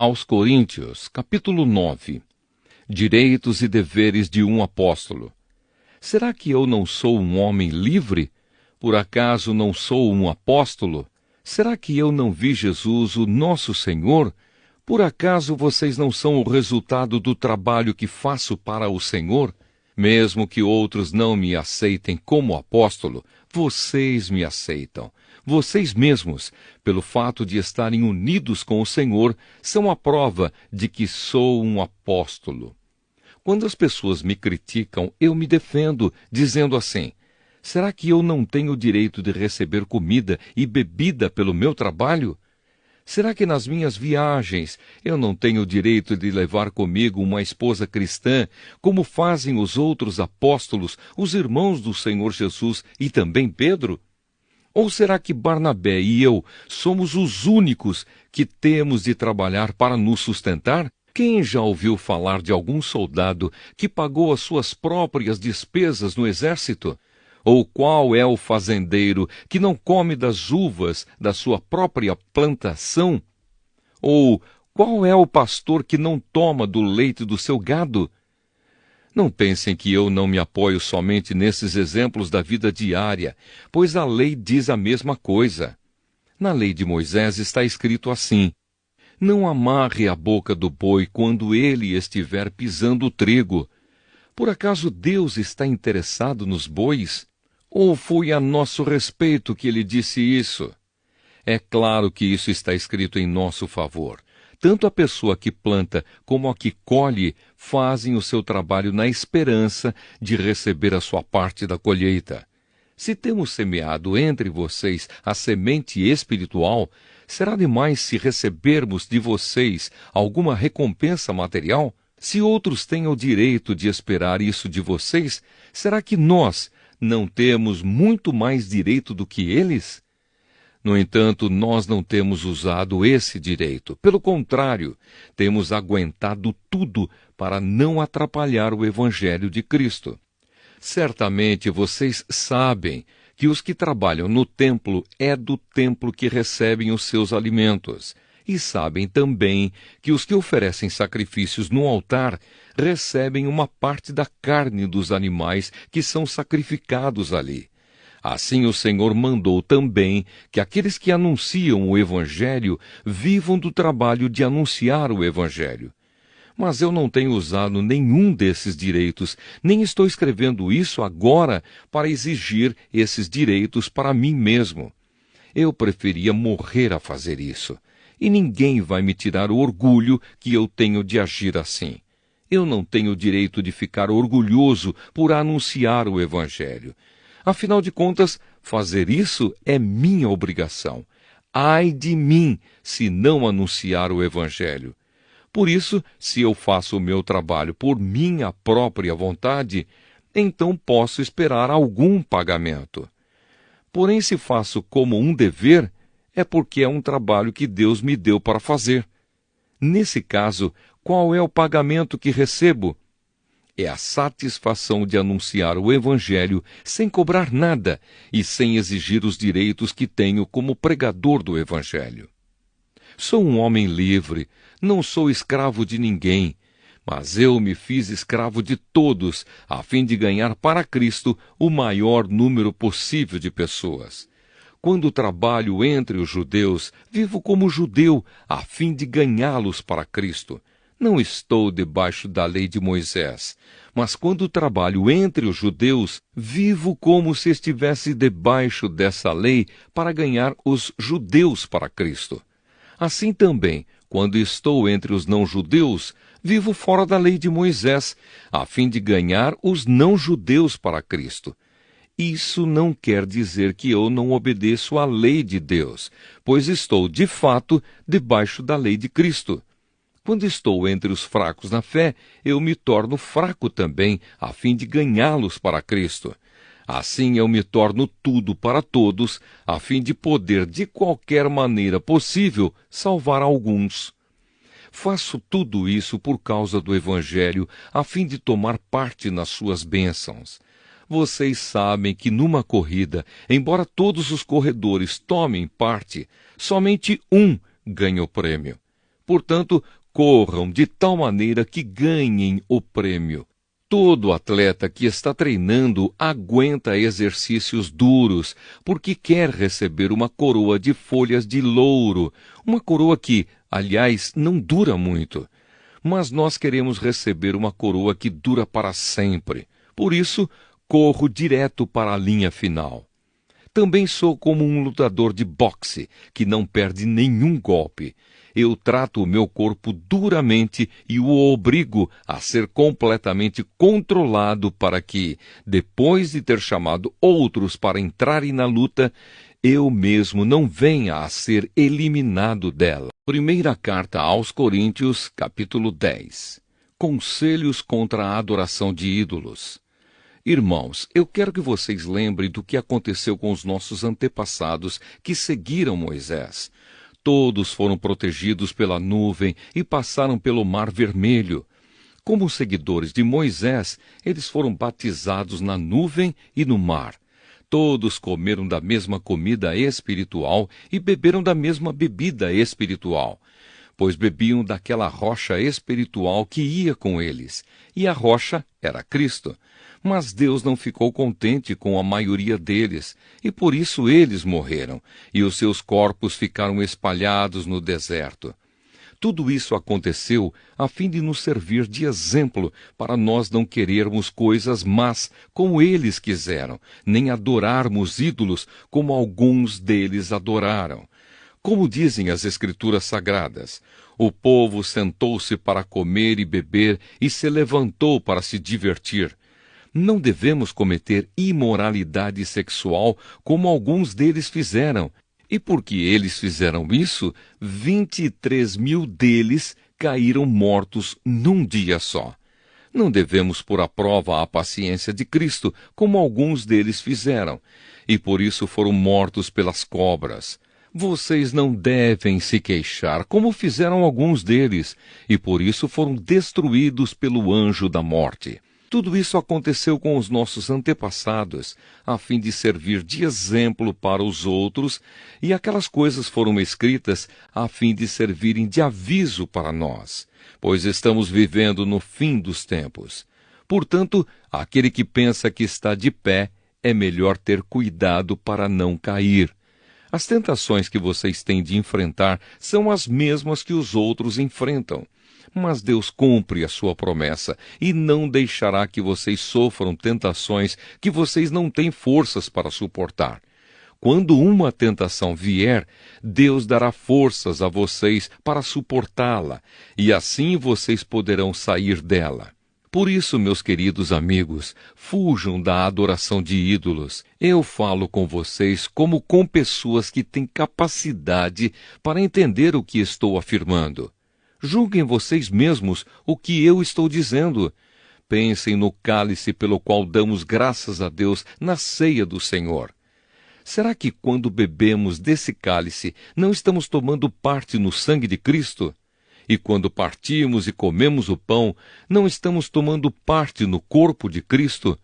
Aos Coríntios, capítulo 9. Direitos e deveres de um apóstolo. Será que eu não sou um homem livre? Por acaso não sou um apóstolo? Será que eu não vi Jesus, o nosso Senhor? Por acaso vocês não são o resultado do trabalho que faço para o Senhor? Mesmo que outros não me aceitem como apóstolo, vocês me aceitam. Vocês mesmos, pelo fato de estarem unidos com o Senhor, são a prova de que sou um apóstolo. Quando as pessoas me criticam, eu me defendo, dizendo assim: será que eu não tenho o direito de receber comida e bebida pelo meu trabalho? Será que nas minhas viagens eu não tenho o direito de levar comigo uma esposa cristã, como fazem os outros apóstolos, os irmãos do Senhor Jesus e também Pedro? Ou será que Barnabé e eu somos os únicos que temos de trabalhar para nos sustentar? Quem já ouviu falar de algum soldado que pagou as suas próprias despesas no exército? Ou qual é o fazendeiro que não come das uvas da sua própria plantação? Ou qual é o pastor que não toma do leite do seu gado? Não pensem que eu não me apoio somente nesses exemplos da vida diária, pois a lei diz a mesma coisa. Na lei de Moisés está escrito assim: não amarre a boca do boi quando ele estiver pisando o trigo. Por acaso Deus está interessado nos bois? Ou foi a nosso respeito que ele disse isso? É claro que isso está escrito em nosso favor. Tanto a pessoa que planta como a que colhe fazem o seu trabalho na esperança de receber a sua parte da colheita. Se temos semeado entre vocês a semente espiritual, será demais se recebermos de vocês alguma recompensa material? Se outros têm o direito de esperar isso de vocês, será que nós não temos muito mais direito do que eles? No entanto, nós não temos usado esse direito. Pelo contrário, temos aguentado tudo para não atrapalhar o Evangelho de Cristo. Certamente vocês sabem que os que trabalham no templo é do templo que recebem os seus alimentos. E sabem também que os que oferecem sacrifícios no altar recebem uma parte da carne dos animais que são sacrificados ali. Assim o Senhor mandou também que aqueles que anunciam o Evangelho vivam do trabalho de anunciar o Evangelho. Mas eu não tenho usado nenhum desses direitos, nem estou escrevendo isso agora para exigir esses direitos para mim mesmo. Eu preferia morrer a fazer isso, e ninguém vai me tirar o orgulho que eu tenho de agir assim. Eu não tenho o direito de ficar orgulhoso por anunciar o Evangelho. Afinal de contas, fazer isso é minha obrigação. Ai de mim se não anunciar o Evangelho. Por isso, se eu faço o meu trabalho por minha própria vontade, então posso esperar algum pagamento. Porém, se faço como um dever, é porque é um trabalho que Deus me deu para fazer. Nesse caso, qual é o pagamento que recebo? É a satisfação de anunciar o Evangelho sem cobrar nada e sem exigir os direitos que tenho como pregador do Evangelho. Sou um homem livre, não sou escravo de ninguém, mas eu me fiz escravo de todos, a fim de ganhar para Cristo o maior número possível de pessoas. Quando trabalho entre os judeus, vivo como judeu, a fim de ganhá-los para Cristo. Não estou debaixo da lei de Moisés, mas quando trabalho entre os judeus, vivo como se estivesse debaixo dessa lei para ganhar os judeus para Cristo. Assim também, quando estou entre os não-judeus, vivo fora da lei de Moisés, a fim de ganhar os não-judeus para Cristo. Isso não quer dizer que eu não obedeço à lei de Deus, pois estou, de fato, debaixo da lei de Cristo. Quando estou entre os fracos na fé, eu me torno fraco também, a fim de ganhá-los para Cristo. Assim eu me torno tudo para todos, a fim de poder, de qualquer maneira possível, salvar alguns. Faço tudo isso por causa do Evangelho, a fim de tomar parte nas suas bênçãos. Vocês sabem que numa corrida, embora todos os corredores tomem parte, somente um ganha o prêmio. Portanto, corram de tal maneira que ganhem o prêmio. Todo atleta que está treinando aguenta exercícios duros, porque quer receber uma coroa de folhas de louro, uma coroa que, aliás, não dura muito. Mas nós queremos receber uma coroa que dura para sempre. Por isso, corro direto para a linha final. Também sou como um lutador de boxe, que não perde nenhum golpe. Eu trato o meu corpo duramente e o obrigo a ser completamente controlado para que, depois de ter chamado outros para entrarem na luta, eu mesmo não venha a ser eliminado dela. Primeira carta aos Coríntios, capítulo 10. Conselhos contra a adoração de ídolos. Irmãos, eu quero que vocês lembrem do que aconteceu com os nossos antepassados que seguiram Moisés. Todos foram protegidos pela nuvem e passaram pelo Mar Vermelho. Como seguidores de Moisés, eles foram batizados na nuvem e no mar. Todos comeram da mesma comida espiritual e beberam da mesma bebida espiritual, pois bebiam daquela rocha espiritual que ia com eles, e a rocha era Cristo. Mas Deus não ficou contente com a maioria deles, e por isso eles morreram, e os seus corpos ficaram espalhados no deserto. Tudo isso aconteceu a fim de nos servir de exemplo para nós não querermos coisas más como eles quiseram, nem adorarmos ídolos como alguns deles adoraram. Como dizem as Escrituras Sagradas, o povo sentou-se para comer e beber e se levantou para se divertir. Não devemos cometer imoralidade sexual como alguns deles fizeram. E porque eles fizeram isso, 23.000 deles caíram mortos num dia só. Não devemos pôr à prova a paciência de Cristo, como alguns deles fizeram, e por isso foram mortos pelas cobras. Vocês não devem se queixar, como fizeram alguns deles, e por isso foram destruídos pelo anjo da morte. Tudo isso aconteceu com os nossos antepassados, a fim de servir de exemplo para os outros, e aquelas coisas foram escritas a fim de servirem de aviso para nós, pois estamos vivendo no fim dos tempos. Portanto, aquele que pensa que está de pé, é melhor ter cuidado para não cair. As tentações que vocês têm de enfrentar são as mesmas que os outros enfrentam. Mas Deus cumpre a sua promessa e não deixará que vocês sofram tentações que vocês não têm forças para suportar. Quando uma tentação vier, Deus dará forças a vocês para suportá-la, e assim vocês poderão sair dela. Por isso, meus queridos amigos, fujam da adoração de ídolos. Eu falo com vocês como com pessoas que têm capacidade para entender o que estou afirmando. Julguem vocês mesmos o que eu estou dizendo. Pensem no cálice pelo qual damos graças a Deus na ceia do Senhor. Será que quando bebemos desse cálice não estamos tomando parte no sangue de Cristo? E quando partimos e comemos o pão, não estamos tomando parte no corpo de Cristo?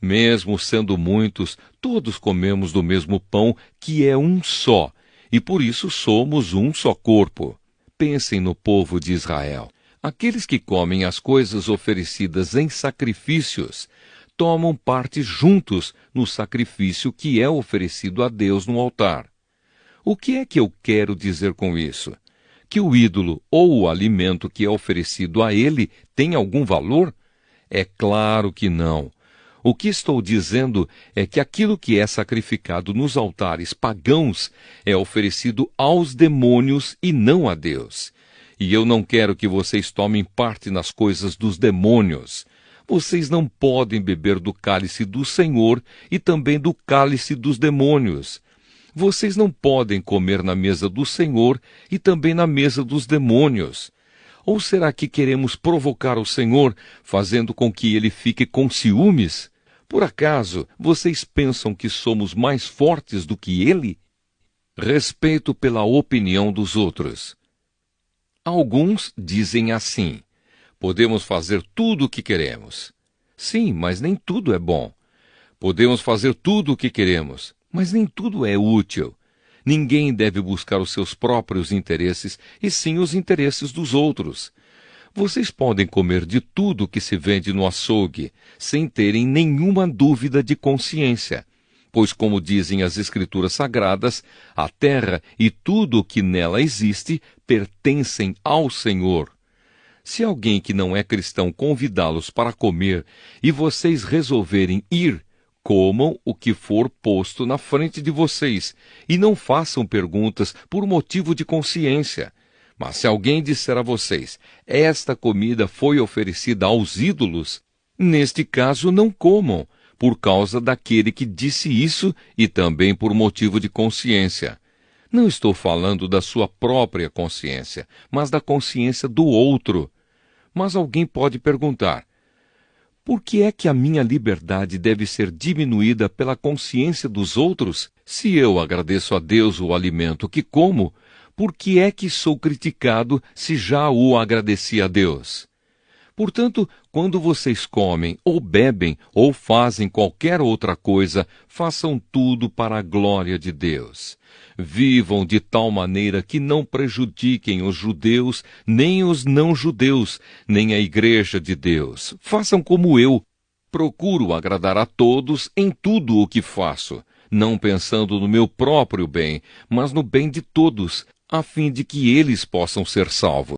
Mesmo sendo muitos, todos comemos do mesmo pão, que é um só, e por isso somos um só corpo. Pensem no povo de Israel. Aqueles que comem as coisas oferecidas em sacrifícios tomam parte juntos no sacrifício que é oferecido a Deus no altar. O que é que eu quero dizer com isso? Que o ídolo ou o alimento que é oferecido a ele tem algum valor? É claro que não. O que estou dizendo é que aquilo que é sacrificado nos altares pagãos é oferecido aos demônios e não a Deus. E eu não quero que vocês tomem parte nas coisas dos demônios. Vocês não podem beber do cálice do Senhor e também do cálice dos demônios. Vocês não podem comer na mesa do Senhor e também na mesa dos demônios. Ou será que queremos provocar o Senhor, fazendo com que ele fique com ciúmes? Por acaso vocês pensam que somos mais fortes do que ele? Respeito pela opinião dos outros. Alguns dizem assim: podemos fazer tudo o que queremos. Sim, mas nem tudo é bom. Podemos fazer tudo o que queremos, mas nem tudo é útil. Ninguém deve buscar os seus próprios interesses, e sim os interesses dos outros. Vocês podem comer de tudo que se vende no açougue, sem terem nenhuma dúvida de consciência. Pois, como dizem as Escrituras Sagradas, a terra e tudo o que nela existe pertencem ao Senhor. Se alguém que não é cristão convidá-los para comer e vocês resolverem ir, comam o que for posto na frente de vocês e não façam perguntas por motivo de consciência. Mas se alguém disser a vocês, esta comida foi oferecida aos ídolos, neste caso não comam, por causa daquele que disse isso e também por motivo de consciência. Não estou falando da sua própria consciência, mas da consciência do outro. Mas alguém pode perguntar, por que é que a minha liberdade deve ser diminuída pela consciência dos outros? Se eu agradeço a Deus o alimento que como, por que é que sou criticado se já o agradeci a Deus? Portanto, quando vocês comem, ou bebem, ou fazem qualquer outra coisa, façam tudo para a glória de Deus. Vivam de tal maneira que não prejudiquem os judeus, nem os não-judeus, nem a igreja de Deus. Façam como eu. Procuro agradar a todos em tudo o que faço, não pensando no meu próprio bem, mas no bem de todos, a fim de que eles possam ser salvos.